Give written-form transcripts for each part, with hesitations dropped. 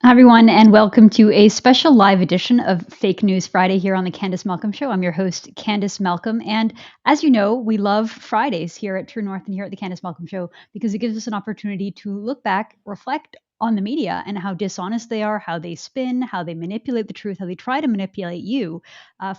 Hi, everyone, and welcome to a special live edition of Fake News Friday here on the Candice Malcolm Show. I'm your host, Candice Malcolm. And as you know, we love Fridays here at True North and here at the Candice Malcolm Show because it gives us an opportunity to look back, reflect on the media and how dishonest they are, how they spin, how they manipulate the truth, how they try to manipulate you.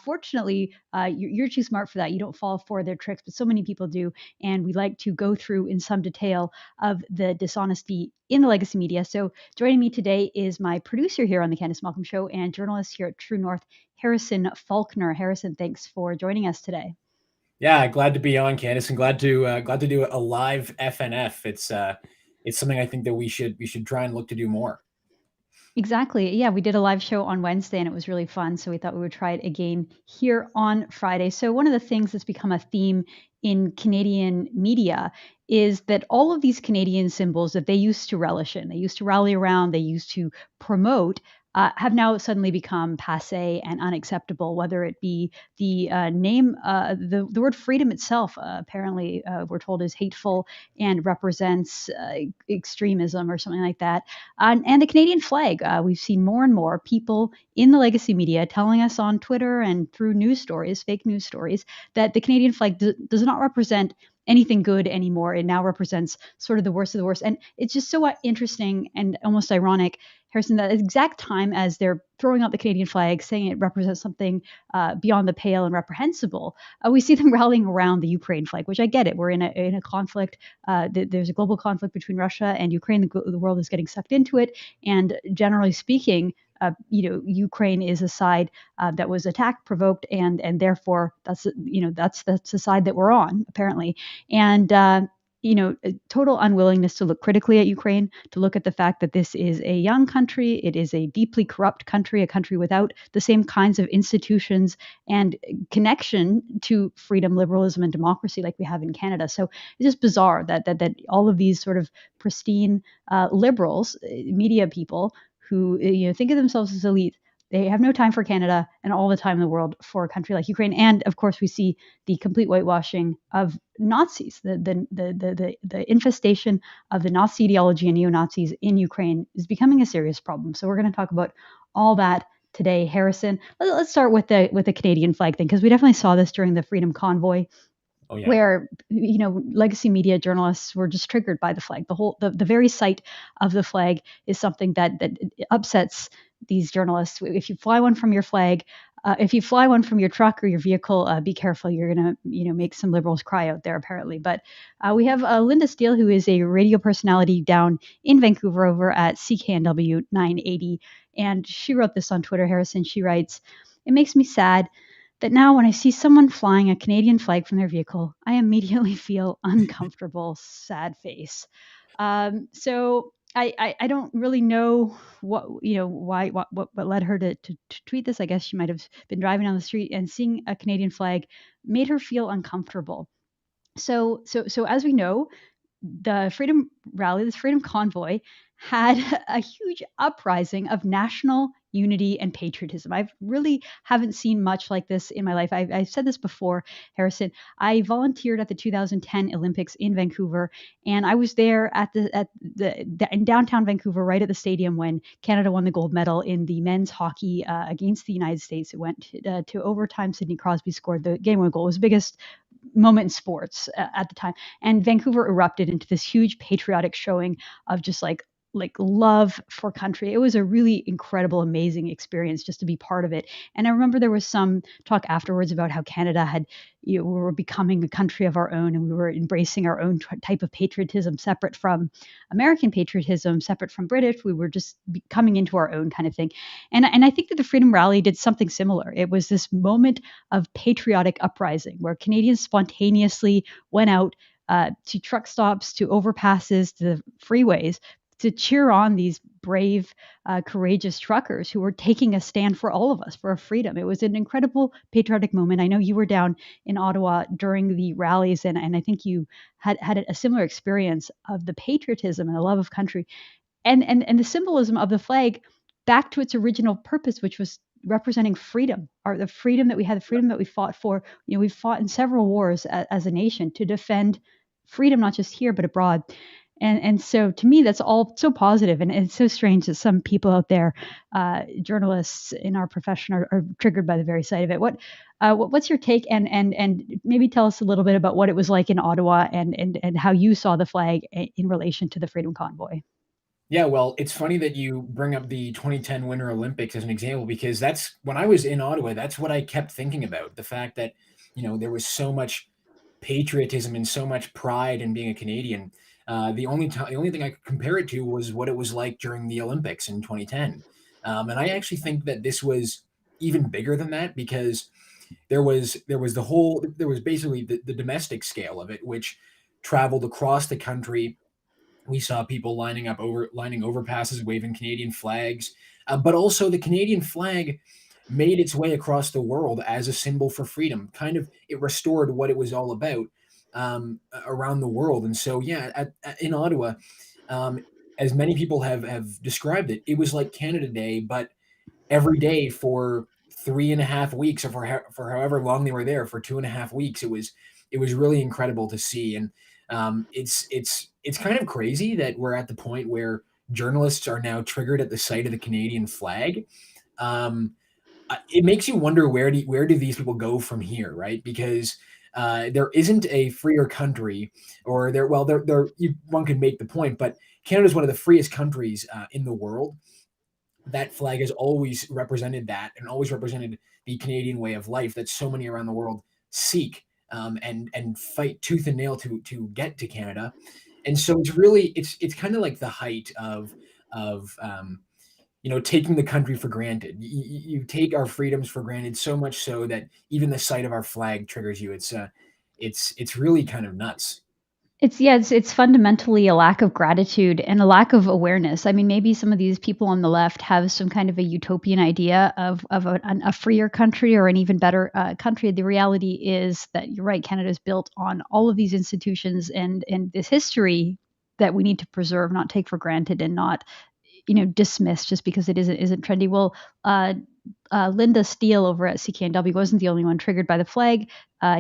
Fortunately, you're too smart for that. You don't fall for their tricks, but so many people do. And we like to go through in some detail of the dishonesty in the legacy media. So joining me today is my producer here on the Candice Malcolm Show and journalist here at True North, Harrison Faulkner. Harrison, thanks for joining us today. Yeah, glad to be on, Candice, and glad to do a live FNF. It's something I think that we should try and look to do more. Exactly. Yeah, we did a live show on Wednesday and it was really fun. So we thought we would try it again here on Friday. So, one of the things that's become a theme in Canadian media is that all of these Canadian symbols that they used to relish in, they used to rally around, they used to promote, have now suddenly become passe and unacceptable, whether it be the the word freedom itself, apparently, we're told is hateful and represents extremism or something like that. And the Canadian flag. We've seen more and more people in the legacy media telling us on Twitter and through news stories, fake news stories, that the Canadian flag does not represent anything good anymore. It now represents sort of the worst of the worst. And it's just so interesting and almost ironic, Harrison, that at the exact time as they're throwing out the Canadian flag, saying it represents something beyond the pale and reprehensible, we see them rallying around the Ukraine flag, which I get it. We're in a conflict. There's a global conflict between Russia and Ukraine. The world is getting sucked into it. And generally speaking, Ukraine is a side that was attacked, provoked, and therefore that's the side that we're on apparently. And a total unwillingness to look critically at Ukraine, to look at the fact that this is a young country, it is a deeply corrupt country, a country without the same kinds of institutions and connection to freedom, liberalism, and democracy like we have in Canada. So it's just bizarre that all of these sort of pristine liberals, media people who think of themselves as elite. They have no time for Canada and all the time in the world for a country like Ukraine. And of course, we see the complete whitewashing of Nazis. The infestation of the Nazi ideology and neo-Nazis in Ukraine is becoming a serious problem. So we're going to talk about all that today, Harrison. Let's start with the Canadian flag thing because we definitely saw this during the Freedom Convoy Oh yeah. where legacy media journalists were just triggered by the flag. The very sight of the flag is something that upsets these journalists. If you fly one from your flag, if you fly one from your truck or your vehicle, be careful. You're gonna make some liberals cry out there apparently. But we have Linda Steele, who is a radio personality down in Vancouver over at CKNW 980, and she wrote this on Twitter. Harrison, she writes, "It makes me sad that now when I see someone flying a Canadian flag from their vehicle, I immediately feel uncomfortable, sad face." So I don't really know what led her to tweet this. I guess she might have been driving on the street and seeing a Canadian flag made her feel uncomfortable. So as we know, the Freedom Rally, this Freedom Convoy, had a huge uprising of national unity and patriotism. I really haven't seen much like this in my life. I've said this before, Harrison. I volunteered at the 2010 Olympics in Vancouver, and I was there in downtown Vancouver, right at the stadium when Canada won the gold medal in the men's hockey against the United States. It went to overtime. Sidney Crosby scored the game-winning goal. It was the biggest moment in sports at the time, and Vancouver erupted into this huge patriotic showing of just like love for country. It was a really incredible, amazing experience just to be part of it. And I remember there was some talk afterwards about how Canada had, we were becoming a country of our own and we were embracing our own type of patriotism, separate from American patriotism, separate from British. We were just coming into our own kind of thing. And I think that the Freedom Rally did something similar. It was this moment of patriotic uprising where Canadians spontaneously went out to truck stops, to overpasses, to the freeways to cheer on these brave, courageous truckers who were taking a stand for all of us, for our freedom. It was an incredible patriotic moment. I know you were down in Ottawa during the rallies, and I think you had a similar experience of the patriotism and the love of country and the symbolism of the flag back to its original purpose, which was representing freedom, or the freedom that we had, the freedom that we fought for. We fought in several wars as a nation to defend freedom, not just here, but abroad. And so to me, that's all so positive, and it's so strange that some people out there, journalists in our profession, are triggered by the very sight of it. What's your take, and maybe tell us a little bit about what it was like in Ottawa, and how you saw the flag in relation to the Freedom Convoy. Yeah, well, it's funny that you bring up the 2010 Winter Olympics as an example because that's when I was in Ottawa, that's what I kept thinking about. The fact that, there was so much patriotism and so much pride in being a Canadian. The only thing I could compare it to was what it was like during the Olympics in 2010. And I actually think that this was even bigger than that because there was basically the domestic scale of it, which traveled across the country. We saw people lining overpasses, waving Canadian flags, but also the Canadian flag made its way across the world as a symbol for freedom. Kind of, it restored what it was all about around the world. And so, yeah, in Ottawa, um, as many people have described it, it was like Canada Day, but every day for 3.5 weeks, or for however long they were there, for 2.5 weeks. It was really incredible to see. And it's kind of crazy that we're at the point where journalists are now triggered at the sight of the Canadian flag. Um, it makes you wonder, where do these people go from here, right? Because there isn't a freer country, or there. Well, one could make the point, but Canada is one of the freest countries in the world. That flag has always represented that, and always represented the Canadian way of life that so many around the world seek, and fight tooth and nail to get to Canada. And so it's kind of like the height of taking the country for granted. You take our freedoms for granted, so much so that even the sight of our flag triggers you. It's really kind of nuts. It's fundamentally a lack of gratitude and a lack of awareness. I mean, maybe some of these people on the left have some kind of a utopian idea of a freer country, or an even better country. The reality is that you're right. Canada is built on all of these institutions and this history that we need to preserve, not take for granted, and not dismiss just because it isn't trendy. Well, Linda Steele over at CKNW wasn't the only one triggered by the flag.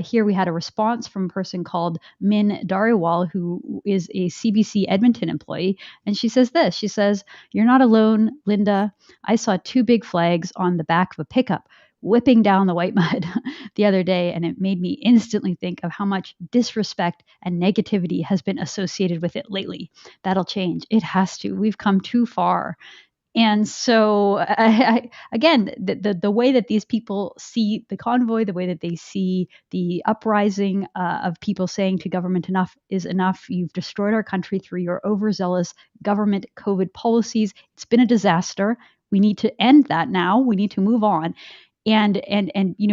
Here we had a response from a person called Min Dariwal, who is a CBC Edmonton employee. And she says this. She says, "You're not alone, Linda. I saw two big flags on the back of a pickup whipping down the white mud the other day, and it made me instantly think of how much disrespect and negativity has been associated with it lately. That'll change. It has to. We've come too far." And so, again, the way that these people see the convoy, the way that they see the uprising of people saying to government, enough is enough. You've destroyed our country through your overzealous government COVID policies. It's been a disaster. We need to end that now. We need to move on. And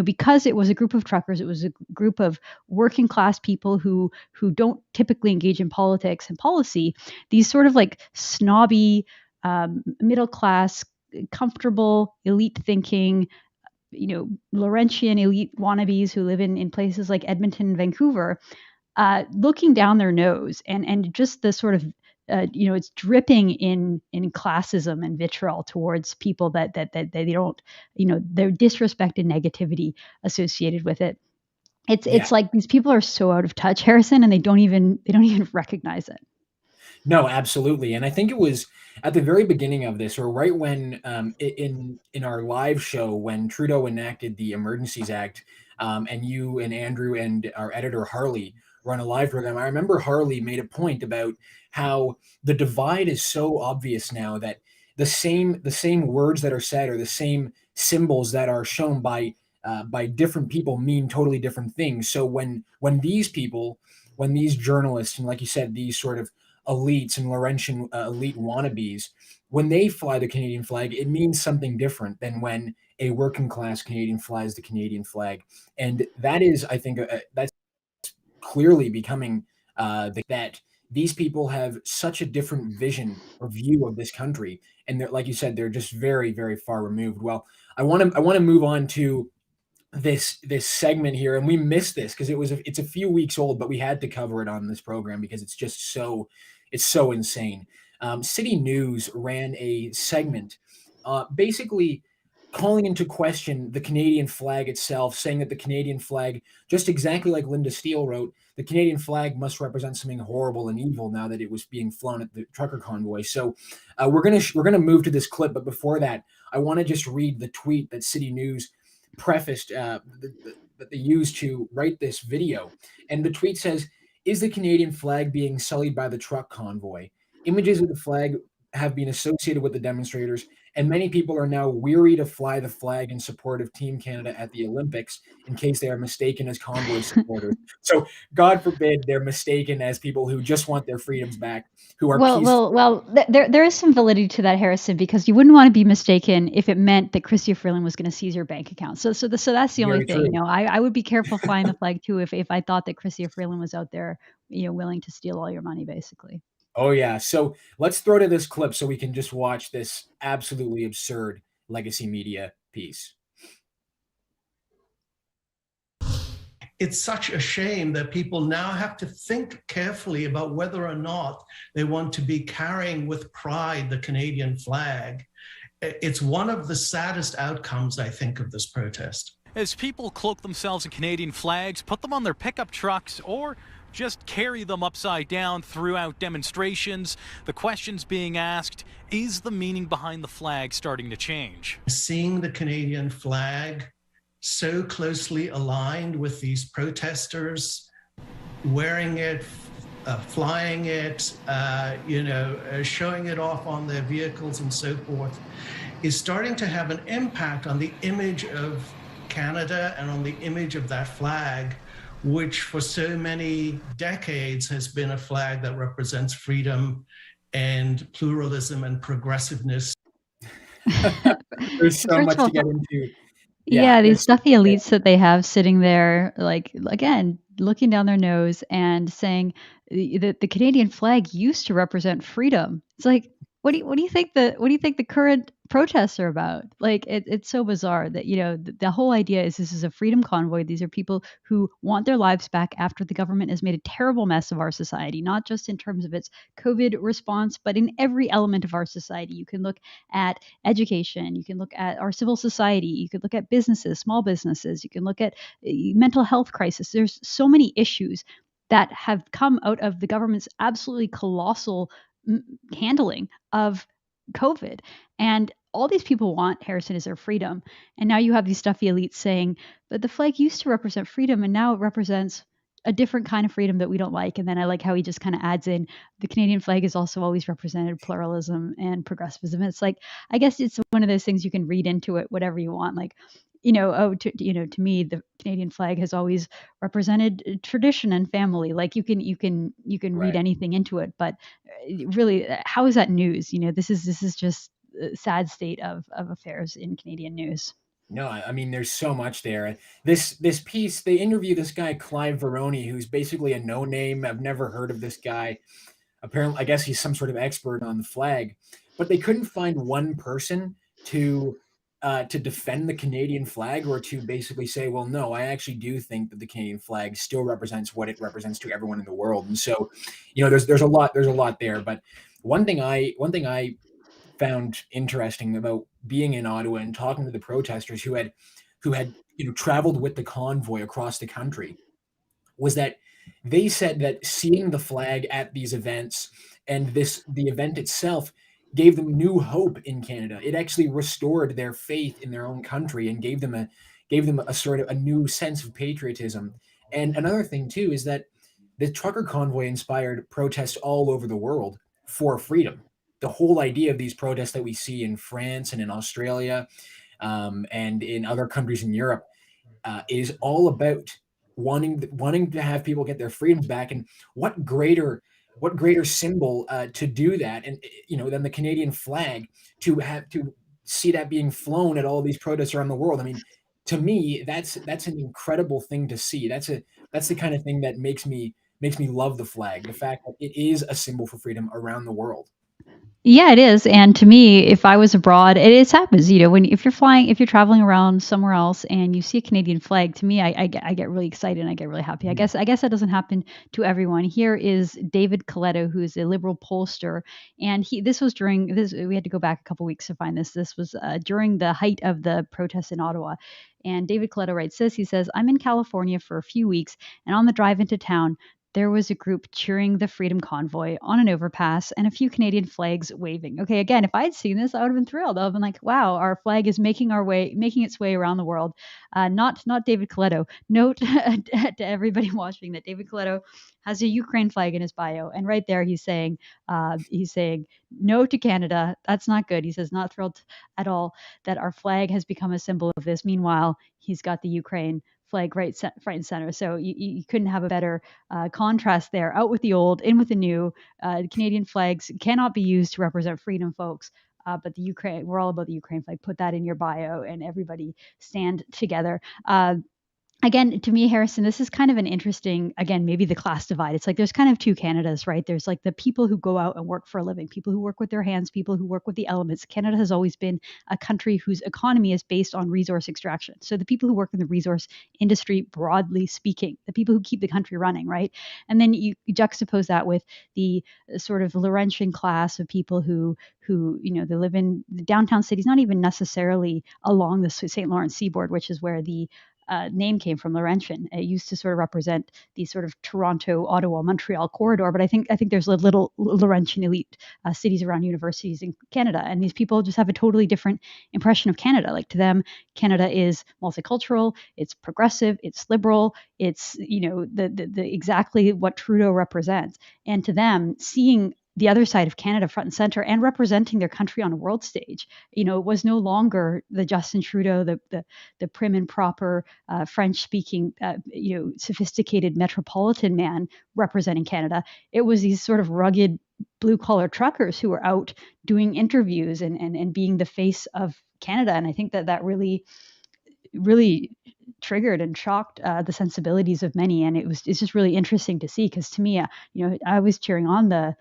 because it was a group of truckers, it was a group of working class people who don't typically engage in politics and policy. These sort of like snobby, middle class, comfortable, elite thinking, Laurentian elite wannabes who live in places like Edmonton and Vancouver, looking down their nose, and just the sort of it's dripping in classism and vitriol towards people that they don't, their disrespect and negativity associated with it. Yeah. It's like these people are so out of touch, Harrison, and they don't even recognize it. No, absolutely. And I think it was at the very beginning of this, or right when in our live show when Trudeau enacted the Emergencies Act, and you and Andrew and our editor Harley run a live program. I remember Harley made a point about how the divide is so obvious now that the same words that are said, or the same symbols that are shown by different people, mean totally different things. So when these people, when these journalists, and like you said, these sort of elites and Laurentian elite wannabes, when they fly the Canadian flag, it means something different than when a working class Canadian flies the Canadian flag. And that is, I think, that's clearly becoming that these people have such a different vision or view of this country, and they're, like you said, they're just very, very far removed. Well, I want to move on to this segment here, and we missed this because it's a few weeks old, but we had to cover it on this program because it's so insane. City News ran a segment, basically calling into question the Canadian flag itself, saying that the Canadian flag, just exactly like Linda Steele wrote, the Canadian flag must represent something horrible and evil now that it was being flown at the trucker convoy. So we're gonna move to this clip, but before that, I want to just read the tweet that City News prefaced that they used to write this video. And the tweet says, "Is the Canadian flag being sullied by the truck convoy? Images of the flag have been associated with the demonstrators, and many people are now weary to fly the flag in support of Team Canada at the Olympics in case they are mistaken as convoy supporters." So, God forbid they're mistaken as people who just want their freedoms back, who are peaceful. There is some validity to that, Harrison, because you wouldn't want to be mistaken if it meant that Chrystia Freeland was going to seize your bank account. So that's the only Very thing. true. I would be careful flying the flag too if I thought that Chrystia Freeland was out there, willing to steal all your money, basically. Oh, yeah. So let's throw to this clip so we can just watch this absolutely absurd legacy media piece. It's such a shame that people now have to think carefully about whether or not they want to be carrying with pride the Canadian flag. It's one of the saddest outcomes, I think, of this protest. As people cloak themselves in Canadian flags, put them on their pickup trucks, or just carry them upside down throughout demonstrations, the questions being asked, is the meaning behind the flag starting to change? Seeing the Canadian flag so closely aligned with these protesters, wearing it, flying it, showing it off on their vehicles and so forth, is starting to have an impact on the image of Canada and on the image of that flag, which for so many decades has been a flag that represents freedom and pluralism and progressiveness. There's so much to get into. Yeah, these stuffy elites that they have sitting there, like, again, looking down their nose and saying the Canadian flag used to represent freedom. It's like, what do you think the current protests are about? Like, it's so bizarre that the whole idea is this is a freedom convoy. These are people who want their lives back after the government has made a terrible mess of our society, not just in terms of its COVID response, but in every element of our society. You can look at education, you can look at our civil society, you could look at businesses, small businesses, you can look at mental health crisis. There's so many issues that have come out of the government's absolutely colossal handling of COVID. And all these people want, Harrison, is their freedom. And now you have these stuffy elites saying, but the flag used to represent freedom and now it represents a different kind of freedom that we don't like. And then I like how he just kind of adds in the Canadian flag has also always represented pluralism and progressivism. It's like, I guess it's one of those things you can read into it, whatever you want. Like, to me, the Canadian flag has always represented tradition and family. Like you can read anything into it, but really, how is that news? This is just a sad state of affairs in Canadian news. No, I mean, there's so much there. This piece, they interview this guy, Clive Veroni, who's basically a no-name. I've never heard of this guy. Apparently, I guess he's some sort of expert on the flag, but they couldn't find one person to defend the Canadian flag or to basically say, well, no, I actually do think that the Canadian flag still represents what it represents to everyone in the world. And so, there's a lot there. But one thing I found interesting about being in Ottawa and talking to the protesters who had traveled with the convoy across the country was that they said that seeing the flag at these events and the event itself gave them new hope in Canada. It actually restored their faith in their own country and gave them a sort of a new sense of patriotism. And another thing too is that the trucker convoy inspired protests all over the world for freedom. The whole idea of these protests that we see in France and in Australia and in other countries in Europe is all about wanting to have people get their freedoms back. And what greater symbol to do that, and than the Canadian flag to see that being flown at all of these protests around the world. I mean, to me, that's an incredible thing to see. That's the kind of thing that makes me love the flag. The fact that it is a symbol for freedom around the world. Yeah, it is. And to me, if I was abroad, it happens, when if you're traveling around somewhere else and you see a Canadian flag, to me, I get really excited and I get really happy. I guess that doesn't happen to everyone. Here is David Coletto, who is a liberal pollster, and this was during this. We had to go back a couple weeks to find this. This was during the height of the protests in Ottawa. And David Coletto writes this. He says, "I'm in California for a few weeks, and on the drive into town, there was a group cheering the Freedom Convoy on an overpass and a few Canadian flags waving." Okay, again, if I'd seen this, I would have been thrilled. I would have been like, "Wow, our flag is making its way around the world." Not David Coletto. Note to everybody watching that David Coletto has a Ukraine flag in his bio, and right there he's saying no to Canada. That's not good. He says not thrilled at all that our flag has become a symbol of this. Meanwhile, he's got the Ukraine flag front and center. So you couldn't have a better contrast there. Out with the old, in with the new. Canadian flags cannot be used to represent freedom, folks. But the Ukraine, we're all about the Ukraine flag. Put that in your bio, and everybody stand together. Again, to me, Harrison, this is kind of an interesting, again, maybe the class divide. It's like there's kind of two Canadas, right? There's like the people who go out and work for a living, people who work with their hands, people who work with the elements. Canada has always been a country whose economy is based on resource extraction. So the people who work in the resource industry, broadly speaking, the people who keep the country running, right? And then you juxtapose that with the sort of Laurentian class of people who they live in the downtown cities, not even necessarily along the St. Lawrence seaboard, which is where the name came from, Laurentian. It used to sort of represent the sort of Toronto, Ottawa, Montreal corridor. But I think there's a little Laurentian elite cities around universities in Canada, and these people just have a totally different impression of Canada. Like to them, Canada is multicultural, it's progressive, it's liberal, it's the exactly what Trudeau represents. And to them, seeing the other side of Canada front and center and representing their country on a world stage, it was no longer the Justin Trudeau, the prim and proper French-speaking, sophisticated metropolitan man representing Canada. It was these sort of rugged blue-collar truckers who were out doing interviews and being the face of Canada. And I think that really triggered and shocked the sensibilities of many, and it's just really interesting to see, because to me, I was cheering on the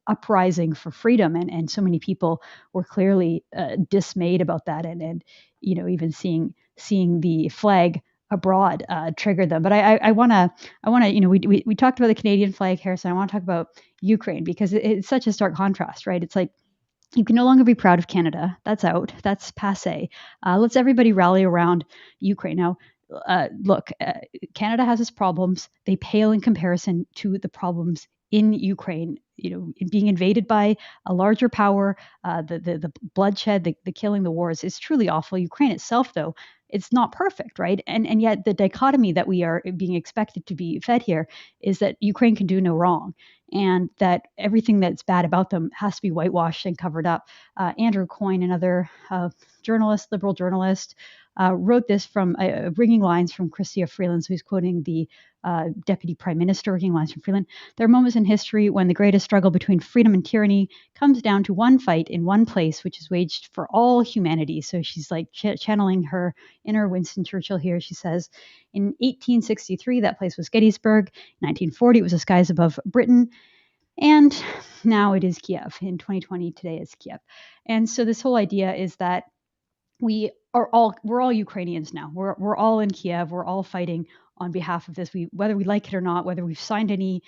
uprising for freedom, and so many people were clearly dismayed about that, and even seeing the flag abroad triggered them. But I want to we talked about the Canadian flag, Harrison. I want to talk about Ukraine, because it's such a stark contrast, right? It's like you can no longer be proud of Canada. That's out. That's passé. Let's everybody rally around Ukraine. Now, look, Canada has its problems. They pale in comparison to the problems in Ukraine. Being invaded by a larger power, the bloodshed, the killing, the wars is truly awful. Ukraine itself, though, it's not perfect, right? And yet the dichotomy that we are being expected to be fed here is that Ukraine can do no wrong, and that everything that's bad about them has to be whitewashed and covered up. Andrew Coyne, another liberal journalist, wrote this from bringing lines from Chrystia Freeland, who's quoting the Deputy Prime Minister, bringing lines from Freeland. "There are moments in history when the greatest struggle between freedom and tyranny comes down to one fight in one place, which is waged for all humanity." So she's like channeling her inner Winston Churchill here. She says, in 1863, that place was Gettysburg. In 1940, it was the skies above Britain. And now it is Kiev. In 2020, today is Kiev. And so this whole idea is that we're all Ukrainians now. We're all in Kiev. We're all fighting on behalf of this. Whether we like it or not, whether we've signed any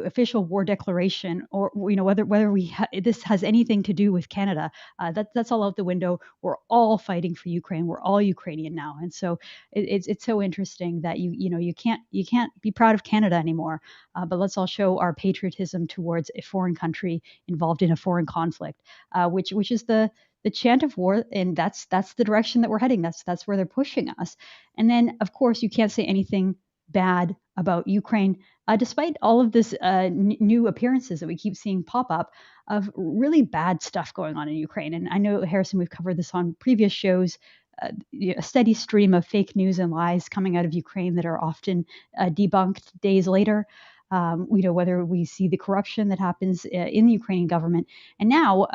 official war declaration, or whether this has anything to do with Canada, that's all out the window. We're all fighting for Ukraine. We're all Ukrainian now, and so it's so interesting that you can't be proud of Canada anymore. But let's all show our patriotism towards a foreign country involved in a foreign conflict, which is the chant of war, and that's the direction that we're heading. That's where they're pushing us. And then, of course, you can't say anything bad about Ukraine, despite all of this new appearances that we keep seeing pop up of really bad stuff going on in Ukraine. And I know, Harrison, we've covered this on previous shows. A steady stream of fake news and lies coming out of Ukraine that are often debunked days later. Whether we see the corruption that happens in the Ukrainian government. And now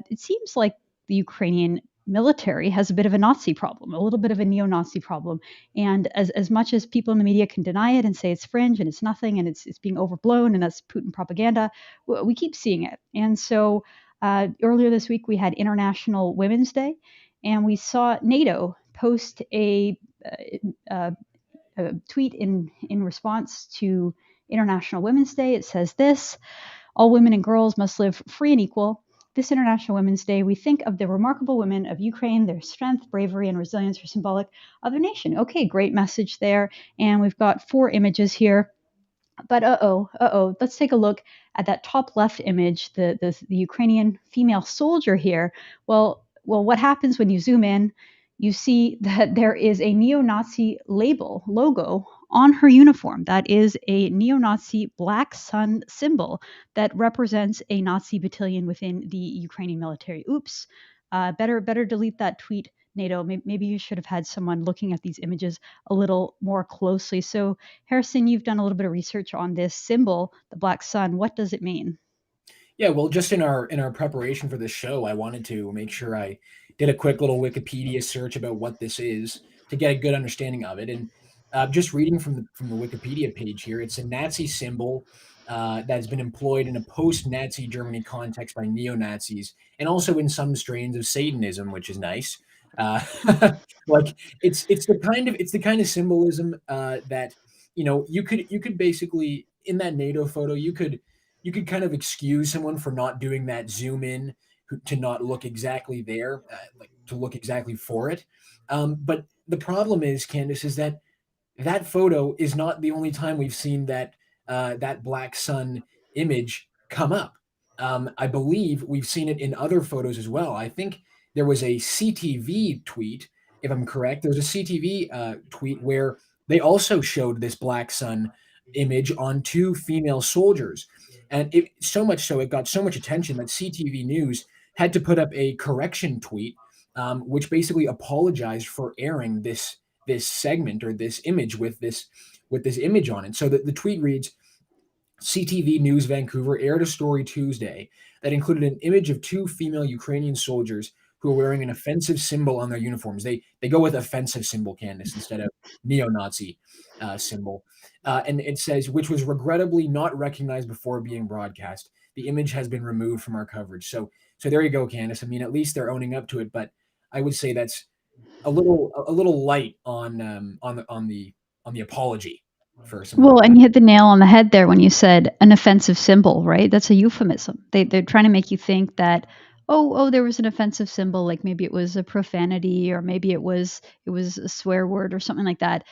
it seems like the Ukrainian military has a bit of a Nazi problem, a little bit of a neo-Nazi problem. And as much as people in the media can deny it and say it's fringe and it's nothing and it's being overblown and that's Putin propaganda, we keep seeing it. And so earlier this week we had International Women's Day, and we saw NATO post a tweet in response to International Women's Day. It says this: all women and girls must live free and equal. This International Women's Day, we think of the remarkable women of Ukraine. Their strength, bravery, and resilience are symbolic of their nation. Okay, great message there. And we've got 4 images here. But let's take a look at that top left image, the Ukrainian female soldier here. Well, what happens when you zoom in? You see that there is a neo-Nazi logo on her uniform. That is a neo-Nazi black sun symbol that represents a Nazi battalion within the Ukrainian military. Oops, better delete that tweet, NATO. Maybe you should have had someone looking at these images a little more closely. So, Harrison, you've done a little bit of research on this symbol, the black sun. What does it mean? Yeah, well, just in our preparation for this show, I wanted to make sure I did a quick little Wikipedia search about what this is to get a good understanding of it. And just reading from the Wikipedia page here, it's a Nazi symbol that has been employed in a post-Nazi Germany context by neo-Nazis, and also in some strains of Satanism, which is nice. Uh, like it's the kind of symbolism that you could basically, in that NATO photo, you could kind of excuse someone for not doing that zoom in, to not look exactly there, like to look exactly for it. But the problem is, Candice, is that photo is not the only time we've seen that black sun image come up. I believe we've seen it in other photos as well. I think there was a CTV tweet, if I'm correct. There was a CTV tweet where they also showed this black sun image on 2 female soldiers. And it so much so, it got so much attention that CTV News had to put up a correction tweet, which basically apologized for airing this segment or this image with this image on it. So the tweet reads: CTV News Vancouver aired a story Tuesday that included an image of 2 female Ukrainian soldiers who are wearing an offensive symbol on their uniforms. They go with offensive symbol, Candice, instead of neo-Nazi symbol. And it says, which was regrettably not recognized before being broadcast. The image has been removed from our coverage. So there you go, Candice. I mean, at least they're owning up to it, but I would say that's a little light on the apology for some. Well, and you hit the nail on the head there when you said an offensive symbol, right? That's a euphemism. They're trying to make you think that, oh, there was an offensive symbol, like maybe it was a profanity or maybe it was a swear word or something like that.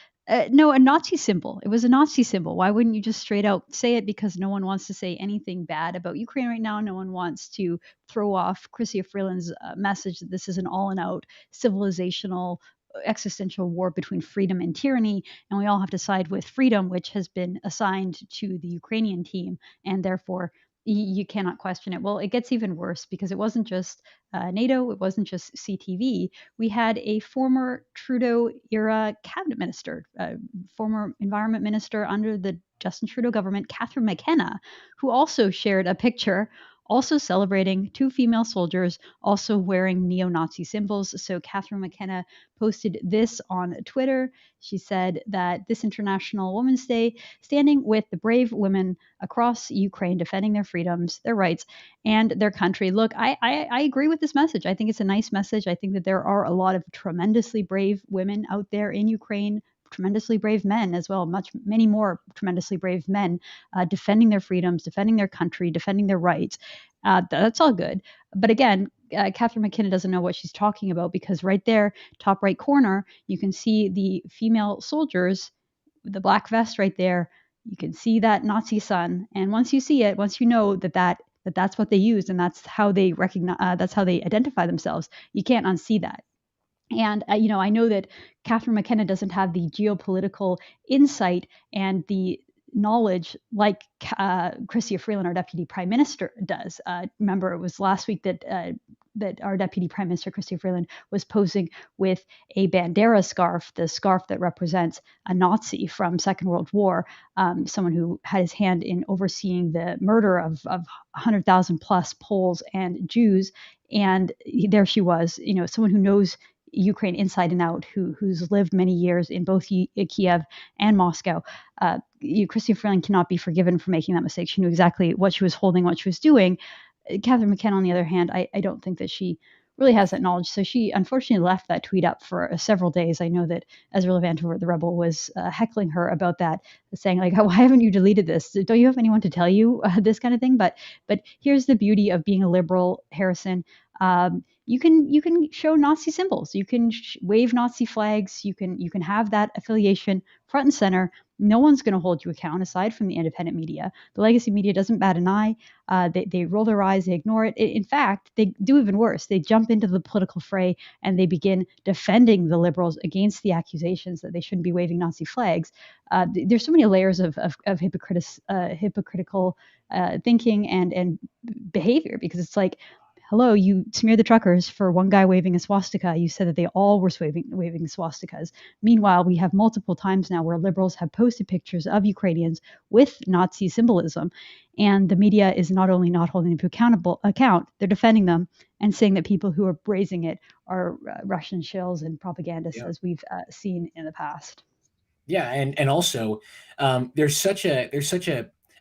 No, a Nazi symbol. It was a Nazi symbol. Why wouldn't you just straight out say it? Because no one wants to say anything bad about Ukraine right now. No one wants to throw off Chrystia Freeland's message that this is an all-and-out civilizational existential war between freedom and tyranny, and we all have to side with freedom, which has been assigned to the Ukrainian team, and therefore you cannot question it. Well, it gets even worse because it wasn't just NATO, it wasn't just CTV. We had a former Trudeau era cabinet minister, former environment minister under the Justin Trudeau government, Catherine McKenna, who also shared a picture also celebrating 2 female soldiers, also wearing neo-Nazi symbols. So Catherine McKenna posted this on Twitter. She said that this International Women's Day, standing with the brave women across Ukraine, defending their freedoms, their rights, and their country. Look, I agree with this message. I think it's a nice message. I think that there are a lot of tremendously brave women out there in Ukraine, tremendously brave men as well, many more tremendously brave men defending their freedoms, defending their country, defending their rights. That's all good. But again, Catherine McKenna doesn't know what she's talking about, because right there, top right corner, you can see the female soldiers, the black vest right there. You can see that Nazi sun. And once you see it, once you know that's what they use and that's how they recognize, that's how they identify themselves, you can't unsee that. And, I know that Catherine McKenna doesn't have the geopolitical insight and the knowledge like Chrystia Freeland, our deputy prime minister, does. Remember, it was last week that our deputy prime minister, Chrystia Freeland, was posing with a bandera scarf, the scarf that represents a Nazi from Second World War, someone who had his hand in overseeing the murder of 100,000 plus Poles and Jews. And there she was, someone who knows Ukraine inside and out, who's lived many years in both Kiev and Moscow. Chrystia Freeland cannot be forgiven for making that mistake. She knew exactly what she was holding, what she was doing. Catherine McKenna, on the other hand, I don't think that she really has that knowledge. So she unfortunately left that tweet up for several days. I know that Ezra Levant over at The Rebel was heckling her about that, saying like, why haven't you deleted this? Don't you have anyone to tell you this kind of thing? But here's the beauty of being a liberal, Harrison. You can show Nazi symbols. You can wave Nazi flags. You can have that affiliation front and center. No one's going to hold you account aside from the independent media. The legacy media doesn't bat an eye. They roll their eyes. They ignore it. In fact, they do even worse. They jump into the political fray and they begin defending the liberals against the accusations that they shouldn't be waving Nazi flags. There's so many layers of hypocritical thinking and behavior, because it's like, hello, you smeared the truckers for one guy waving a swastika. You said that they all were waving swastikas. Meanwhile, we have multiple times now where liberals have posted pictures of Ukrainians with Nazi symbolism. And the media is not only not holding them to account, they're defending them and saying that people who are raising it are Russian shills and propagandists, as we've seen in the past. Yeah, and also there's such a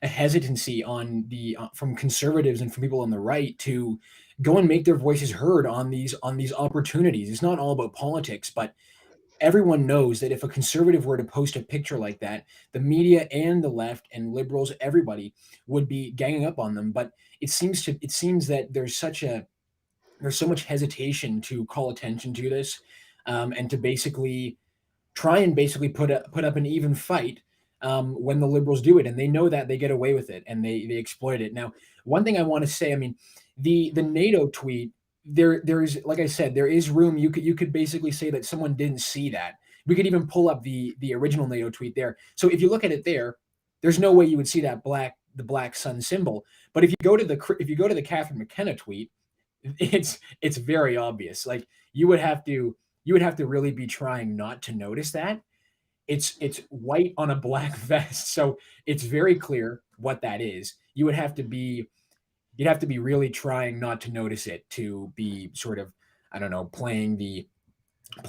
hesitancy on from conservatives and from people on the right to go and make their voices heard on these opportunities. It's not all about politics, but everyone knows that if a conservative were to post a picture like that, the media and the left and liberals, everybody would be ganging up on them. But it seems that there's so much hesitation to call attention to this, and to basically try and put up an even fight when the liberals do it, and they know that they get away with it and they exploit it. Now, one thing I want to say, I mean, the NATO tweet, there is, like I said, there is room. You could basically say that someone didn't see that. We could even pull up the original NATO tweet there. So if you look at it there's no way you would see that the black sun symbol. But if you go to the Catherine McKenna tweet, it's very obvious. Like you would have to really be trying not to notice that. It's white on a black vest, so it's very clear what that is. You'd have to be really trying not to notice it to be sort of, I don't know, playing the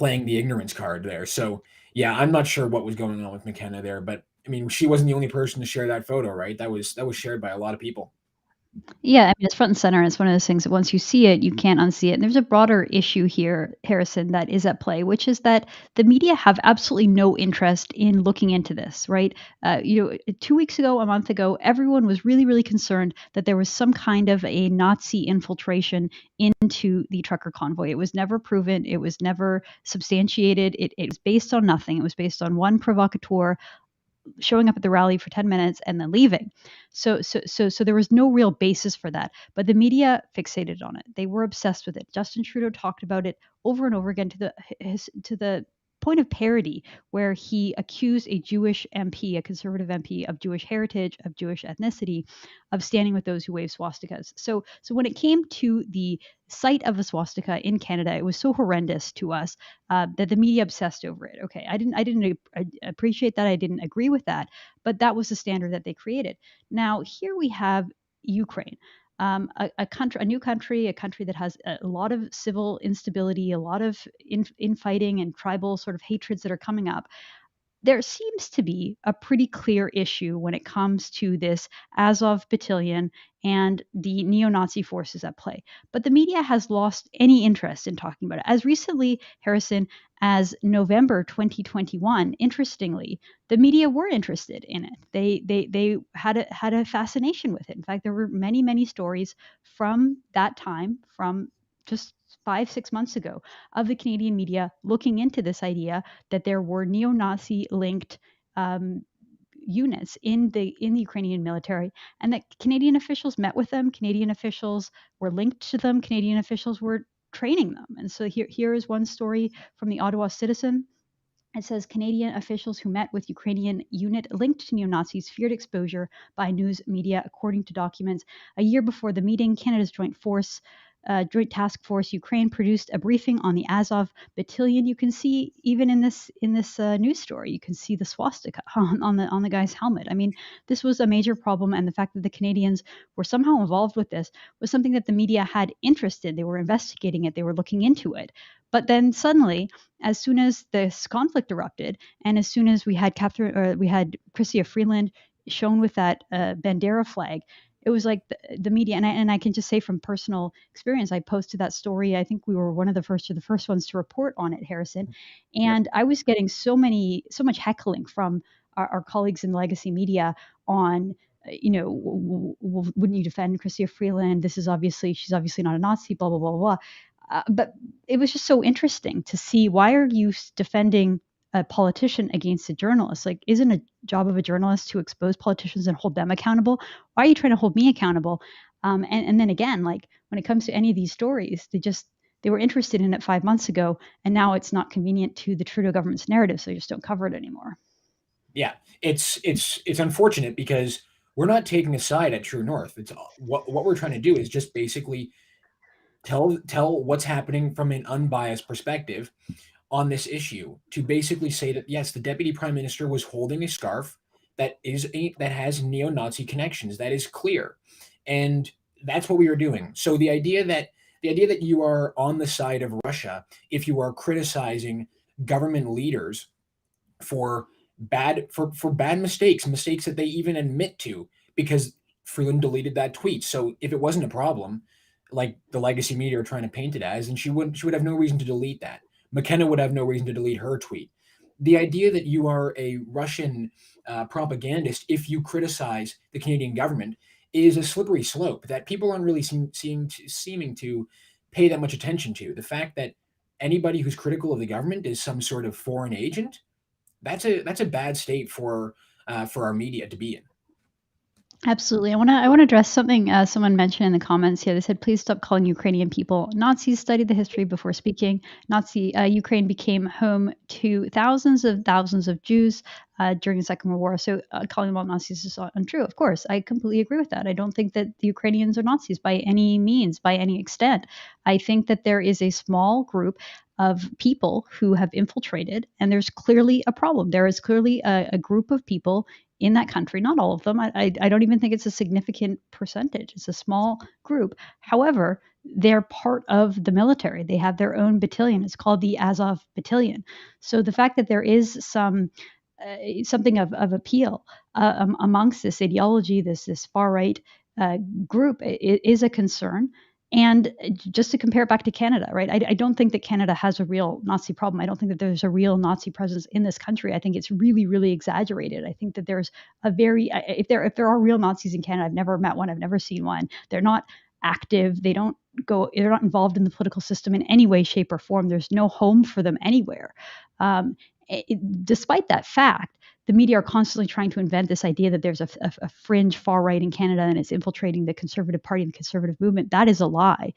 ignorance card there. So yeah, I'm not sure what was going on with McKenna there, but I mean, she wasn't the only person to share that photo, right? That was shared by a lot of people. Yeah, I mean, it's front and center. It's one of those things that once you see it, you can't unsee it. And there's a broader issue here, Harrison, that is at play, which is that the media have absolutely no interest in looking into this, right? 2 weeks ago, a month ago, everyone was really, really concerned that there was some kind of a Nazi infiltration into the trucker convoy. It was never proven. It was never substantiated. It was based on nothing. It was based on one provocateur showing up at the rally for 10 minutes and then leaving. So there was no real basis for that. But the media fixated on it. They were obsessed with it. Justin Trudeau talked about it over and over again to the point of parody, where he accused a Jewish MP, a conservative MP of Jewish heritage, of Jewish ethnicity, of standing with those who wave swastikas. So when it came to the sight of a swastika in Canada, it was so horrendous to us that the media obsessed over it. Okay, I didn't appreciate that. I didn't agree with that, but that was the standard that they created. Now here we have Ukraine. A new country, a country that has a lot of civil instability, a lot of infighting and tribal sort of hatreds that are coming up. There seems to be a pretty clear issue when it comes to this Azov battalion and the neo-Nazi forces at play. But the media has lost any interest in talking about it. As recently, Harrison, as November 2021, interestingly, the media were interested in it. They had a fascination with it. In fact, there were many, many stories from that time, from just 5-6 months ago, of the Canadian media looking into this idea that there were neo-Nazi linked units in the Ukrainian military, and that Canadian officials met with them. Canadian officials were linked to them. Canadian officials were training them. And so here is one story from the Ottawa Citizen. It says Canadian officials who met with Ukrainian unit linked to neo-Nazis feared exposure by news media, according to documents. A year before the meeting, Canada's Joint Task Force Ukraine produced a briefing on the Azov battalion. You can see even in this news story, you can see the swastika on the guy's helmet. I mean, this was a major problem, and the fact that the Canadians were somehow involved with this was something that the media had interest in. They were investigating it. They were looking into it. But then suddenly, as soon as this conflict erupted, and as soon as we had Chrystia Freeland shown with that Bandera flag, it was like the media, and I can just say from personal experience, I posted that story. I think we were one of the first or the first ones to report on it, Harrison. And I was getting so much heckling from our colleagues in legacy media on, wouldn't you defend Chrystia Freeland? She's obviously not a Nazi, blah, blah, blah, blah. But it was just so interesting to see, why are you defending a politician against a journalist? Like, isn't a job of a journalist to expose politicians and hold them accountable? Why are you trying to hold me accountable? And then again, like when it comes to any of these stories, they were interested in it 5 months ago, and now it's not convenient to the Trudeau government's narrative, so they just don't cover it anymore. Yeah, it's unfortunate because we're not taking a side at True North. It's what we're trying to do is just basically tell what's happening from an unbiased perspective on this issue, to basically say that yes, the deputy prime minister was holding a scarf that has neo-Nazi connections. That is clear, and that's what we are doing. So the idea that you are on the side of Russia if you are criticizing government leaders for bad mistakes that they even admit to, because Freeland deleted that tweet. So if it wasn't a problem, like the legacy media are trying to paint it as, and she would have no reason to delete that. McKenna would have no reason to delete her tweet. The idea that you are a Russian propagandist if you criticize the Canadian government is a slippery slope that people aren't really seeming to pay that much attention to. The fact that anybody who's critical of the government is some sort of foreign agent, that's a bad state for our media to be in. Absolutely. I want to address something someone mentioned in the comments here. They said, please stop calling Ukrainian people Nazis. Study the history before speaking. Ukraine became home to thousands of Jews during the Second World War. So calling them all Nazis is untrue. Of course, I completely agree with that. I don't think that the Ukrainians are Nazis by any means, by any extent. I think that there is a small group of people who have infiltrated, and there's clearly a problem. There is clearly a group of people in that country, not all of them. I don't even think it's a significant percentage. It's a small group. However, they're part of the military. They have their own battalion. It's called the Azov Battalion. So the fact that there is something of appeal amongst this ideology, this far right group, is a concern. And just to compare it back to Canada, right? I don't think that Canada has a real Nazi problem. I don't think that there's a real Nazi presence in this country. I think it's really, really exaggerated. I think that there's if there are real Nazis in Canada, I've never met one. I've never seen one. They're not active. They're not involved in the political system in any way, shape, or form. There's no home for them anywhere. Despite that fact, the media are constantly trying to invent this idea that there's a fringe far right in Canada and it's infiltrating the Conservative Party and the Conservative movement. That is a lie.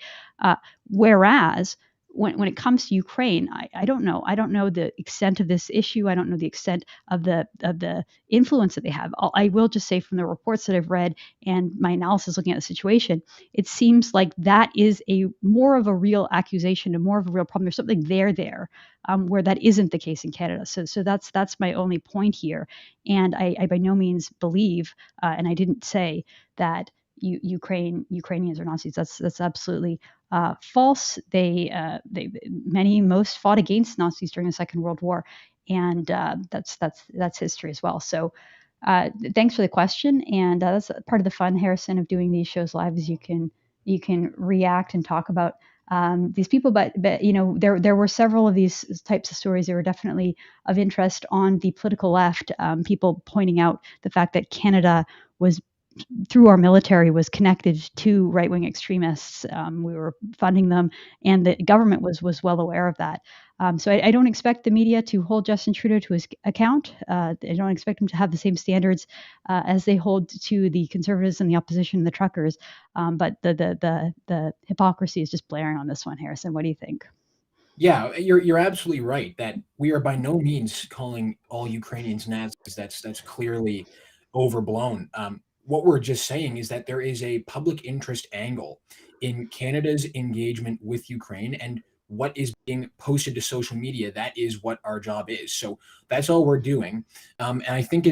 Whereas when it comes to Ukraine, I don't know. I don't know the extent of this issue. I don't know the extent of the influence that they have. I will just say, from the reports that I've read and my analysis looking at the situation, it seems like that is more of a real accusation and more of a real problem. There's something there where that isn't the case in Canada. So that's my only point here. And I by no means believe, and I didn't say that Ukrainians are Nazis. That's absolutely false. Most fought against Nazis during the Second World War, and that's history as well. So thanks for the question, and that's part of the fun, Harrison, of doing these shows live, is you can react and talk about these people. But there were several of these types of stories that were definitely of interest on the political left. People pointing out the fact that Canada was, through our military, was connected to right-wing extremists. We were funding them, and the government was well aware of that. So I don't expect the media to hold Justin Trudeau to his account. I don't expect him to have the same standards as they hold to the Conservatives and the opposition and the truckers. But the hypocrisy is just blaring on this one, Harrison. What do you think? Yeah, you're absolutely right that we are by no means calling all Ukrainians Nazis. That's clearly overblown. What we're just saying is that there is a public interest angle in Canada's engagement with Ukraine and what is being posted to social media. That is what our job is. So that's all we're doing. And I think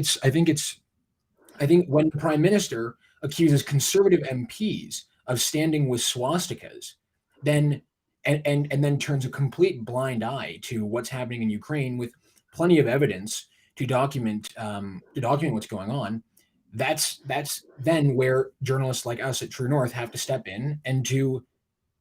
when the prime minister accuses conservative MPs of standing with swastikas, then and then turns a complete blind eye to what's happening in Ukraine with plenty of evidence to document what's going on. That's then where journalists like us at True North have to step in and to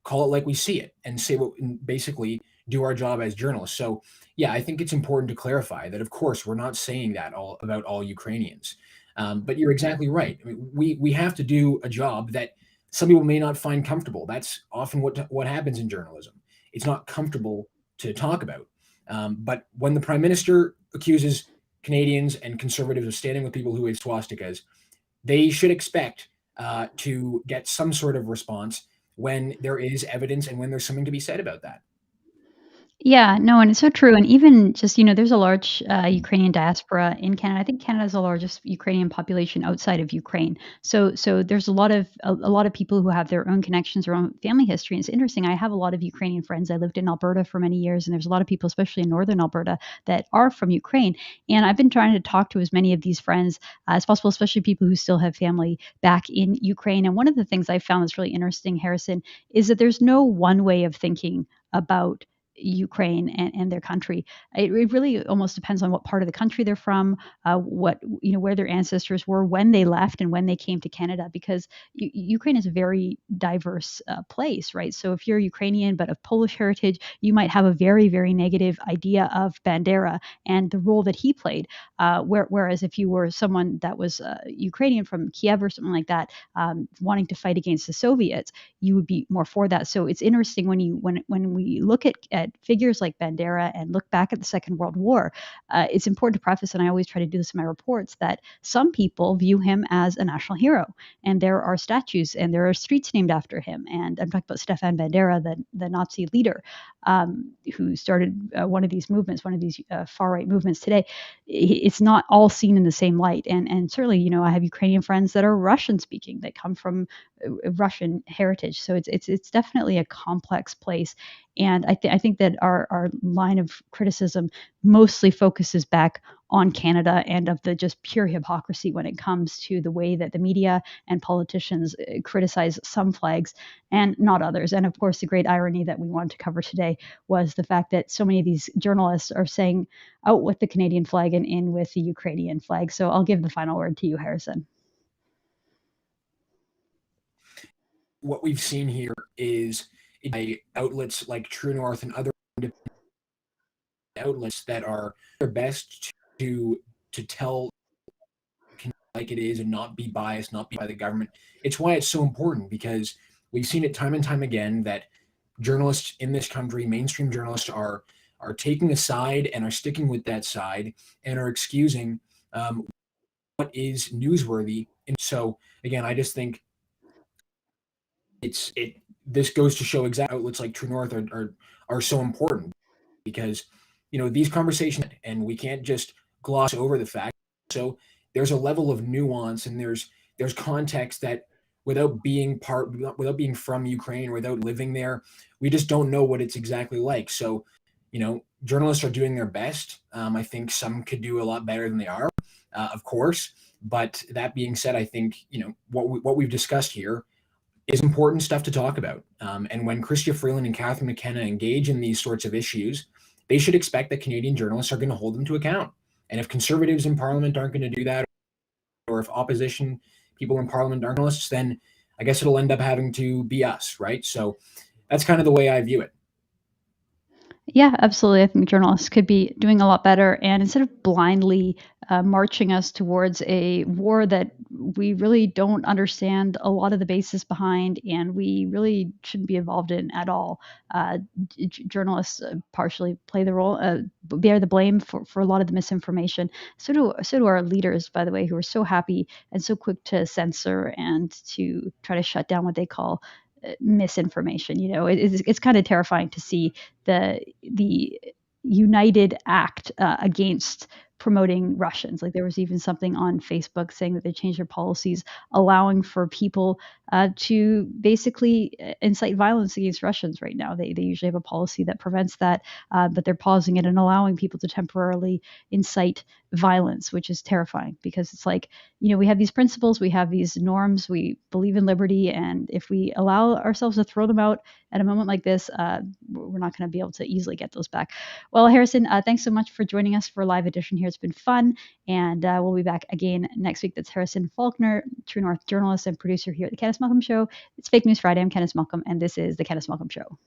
call it like we see it and say what and basically do our job as journalists. So yeah, I think it's important to clarify that of course we're not saying that all about all Ukrainians. But you're exactly right. I mean, we have to do a job that some people may not find comfortable. That's often what happens in journalism. It's not comfortable to talk about. But when the prime minister accuses Canadians and conservatives of standing with people who hate swastikas, they should expect to get some sort of response when there is evidence and when there's something to be said about that. Yeah, no, and it's so true. And even just, there's a large Ukrainian diaspora in Canada. I think Canada is the largest Ukrainian population outside of Ukraine. So there's a lot of people who have their own connections, their own family history. And it's interesting. I have a lot of Ukrainian friends. I lived in Alberta for many years, and there's a lot of people, especially in northern Alberta, that are from Ukraine. And I've been trying to talk to as many of these friends as possible, especially people who still have family back in Ukraine. And one of the things I found that's really interesting, Harrison, is that there's no one way of thinking about Ukraine and their country. It really almost depends on what part of the country they're from, what where their ancestors were when they left and when they came to Canada. Because Ukraine is a very diverse place, right? So if you're Ukrainian but of Polish heritage, you might have a very very negative idea of Bandera and the role that he played. Whereas if you were someone that was Ukrainian from Kiev or something like that, wanting to fight against the Soviets, you would be more for that. So it's interesting when we look at figures like Bandera and look back at the Second World War. It's important to preface, and I always try to do this in my reports, that some people view him as a national hero, and there are statues and there are streets named after him. And I'm talking about Stefan Bandera, the Nazi leader, who started one of these movements, one of these far right movements today. It's not all seen in the same light, and certainly, I have Ukrainian friends that are Russian speaking, that come from Russian heritage. So it's definitely a complex place, and I think that our line of criticism mostly focuses back on Canada and of the just pure hypocrisy when it comes to the way that the media and politicians criticize some flags and not others. And of course, the great irony that we wanted to cover today was the fact that so many of these journalists are saying out with the Canadian flag and in with the Ukrainian flag. So I'll give the final word to you, Harrison. What we've seen here is by outlets like True North and other outlets that are their best to tell like it is and not be biased, not be by the government. It's why it's so important, because we've seen it time and time again that journalists in this country, mainstream journalists, are taking a side and are sticking with that side and are excusing what is newsworthy. And so again, I just think this goes to show exactly outlets like True North are so important, because these conversations, and we can't just gloss over the fact. So there's a level of nuance and there's context that without being from Ukraine or without living there, we just don't know what it's exactly like. So journalists are doing their best. I think some could do a lot better than they are, of course. But that being said, I think what we've discussed here is important stuff to talk about. And when Chrystia Freeland and Catherine McKenna engage in these sorts of issues, they should expect that Canadian journalists are going to hold them to account. And if conservatives in Parliament aren't going to do that, or if opposition people in Parliament aren't journalists, then I guess it'll end up having to be us, right? So that's kind of the way I view it. Yeah, absolutely. I think journalists could be doing a lot better. And instead of blindly marching us towards a war that we really don't understand a lot of the basis behind and we really shouldn't be involved in at all, journalists partially play the role, bear the blame for a lot of the misinformation. So do our leaders, by the way, who are so happy and so quick to censor and to try to shut down what they call misinformation. It's kind of terrifying to see the united act against promoting Russians. Like there was even something on Facebook saying that they changed their policies, allowing for people to basically incite violence against Russians right now. They usually have a policy that prevents that, but they're pausing it and allowing people to temporarily incite violence, which is terrifying because it's like, we have these principles, we have these norms, we believe in liberty, and if we allow ourselves to throw them out at a moment like this, we're not going to be able to easily get those back. Well, Harrison, thanks so much for joining us for a live edition here. It's been fun, and we'll be back again next week. That's Harrison Faulkner, True North journalist and producer here at the Candice Malcolm Show. It's Fake News Friday. I'm Candice Malcolm, and this is the Candice Malcolm Show.